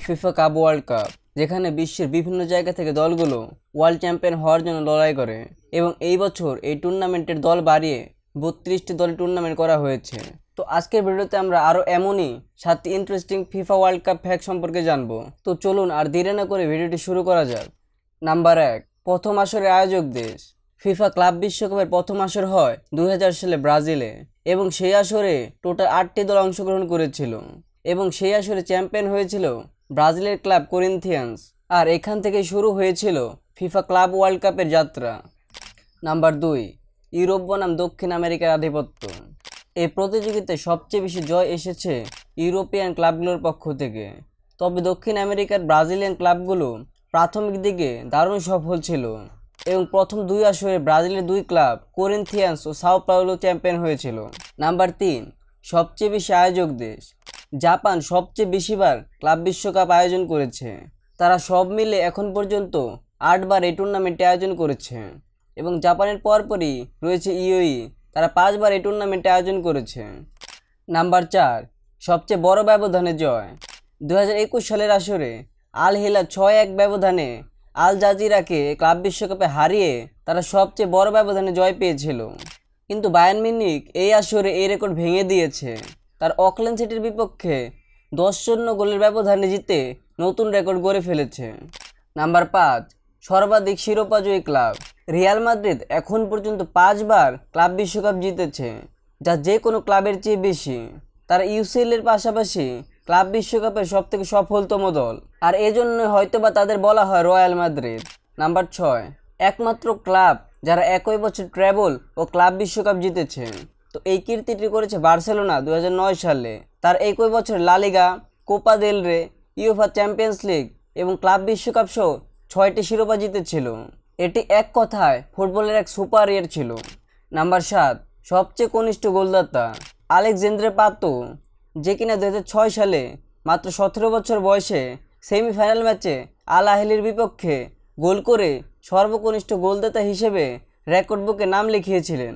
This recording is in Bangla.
ফিফা কাপ ওয়ার্ল্ড কাপ, যেখানে বিশ্বের বিভিন্ন জায়গা থেকে দলগুলো ওয়ার্ল্ড চ্যাম্পিয়ন হওয়ার জন্য লড়াই করে এবং এই বছর এই টুর্নামেন্টের দল বাড়িয়ে 32টি দল টুর্নামেন্ট করা হয়েছে। তো আজকের ভিডিওতে আমরা আরও এমনই 7টি interesting FIFA world cup fact সম্পর্কে জানবো। তো চলুন আর দেরি না করে ভিডিওটি শুরু করা যাক। নাম্বার 1, প্রথম আসরের আয়োজক দেশ। ফিফা ক্লাব বিশ্বকাপের প্রথম আসর হয় 2000 সালে ব্রাজিলে এবং সেই আসরে টোটাল 8টি দল অংশগ্রহণ করেছিল এবং সেই আসরে চ্যাম্পিয়ন হয়েছিল ব্রাজিলের ক্লাব করিন্থিয়ান্স। আর এখান থেকে শুরু হয়েছিল ফিফা ক্লাব ওয়ার্ল্ড কাপের যাত্রা। নাম্বার 2, ইউরোপ বনাম দক্ষিণ আমেরিকার আধিপত্য। এই প্রতিযোগিতায় সবচেয়ে বেশি জয় এসেছে ইউরোপিয়ান ক্লাবগুলোর পক্ষ থেকে, তবে দক্ষিণ আমেরিকার ব্রাজিলিয়ান ক্লাবগুলো প্রাথমিক দিকে দারুণ সফল ছিল এবং প্রথম 2 আসরে ব্রাজিলের 2 ক্লাব করিন্থিয়ান্স ও সাও পাউলো চ্যাম্পিয়ন হয়েছিল। নাম্বার 3, সবচেয়ে বেশি আয়োজক দেশ। জাপান সবচেয়ে বেশিবার ক্লাব বিশ্বকাপ আয়োজন করেছে। তারা সব মিলে এখন পর্যন্ত 8 বার এই টুর্নামেন্টে আয়োজন করেছে এবং জাপানের পরপরই রয়েছে ইউএই, তারা 5 বার এই টুর্নামেন্টে আয়োজন করেছে। নাম্বার 4, সবচেয়ে বড় ব্যবধানে জয়। 2021 সালের আসরে আল হিলাল 6-1 ব্যবধানে আল জাজিরাকে ক্লাব বিশ্বকাপে হারিয়ে তারা সবচেয়ে বড় ব্যবধানে জয় পেয়েছিল, কিন্তু বায়ার্ন মিউনিখ এই আসরে এই রেকর্ড ভেঙে দিয়েছে। তার অকল্যান্ড সিটির বিপক্ষে 10-0 গোলের ব্যবধানে জিতে নতুন রেকর্ড গড়ে ফেলেছে। নাম্বার 5, সর্বাধিক শিরোপাজয়ী ক্লাব। রিয়াল মাদ্রিদ এখন পর্যন্ত 5 বার ক্লাব বিশ্বকাপ জিতেছে, যা যে কোনো ক্লাবের চেয়ে বেশি। তারা ইউসিএল এর পাশাপাশি ক্লাব বিশ্বকাপের সবথেকে সফলতম দল, আর এজন্য হয়তোবা তাদের বলা হয় রয়্যাল মাদ্রিদ। নাম্বার 6, একমাত্র ক্লাব যারা একই বছর ট্রেবল ও ক্লাব বিশ্বকাপ জিতেছে। তো এই কীর্তিটি করেছে বার্সেলোনা 2009 সালে। তার একই বছর লা লিগা, কোপা দেল রে, ইউএফা চ্যাম্পিয়ন্স লিগ এবং ক্লাব বিশ্বকাপ সহ 6টি শিরোপা জিতেছিল। এটি এক কথায় ফুটবলের এক সুপার ইয়ার ছিল। নাম্বার 7, সবচেয়ে কনিষ্ঠ গোলদাতা। আলেক্সান্দ্রে পাতো, যে কিনা 2006 সালে মাত্র 17 বছর বয়সে সেমিফাইনাল ম্যাচে আল আহলির বিপক্ষে গোল করে সর্বকনিষ্ঠ গোলদাতা হিসেবে রেকর্ড বুকে নাম লিখিয়েছিলেন।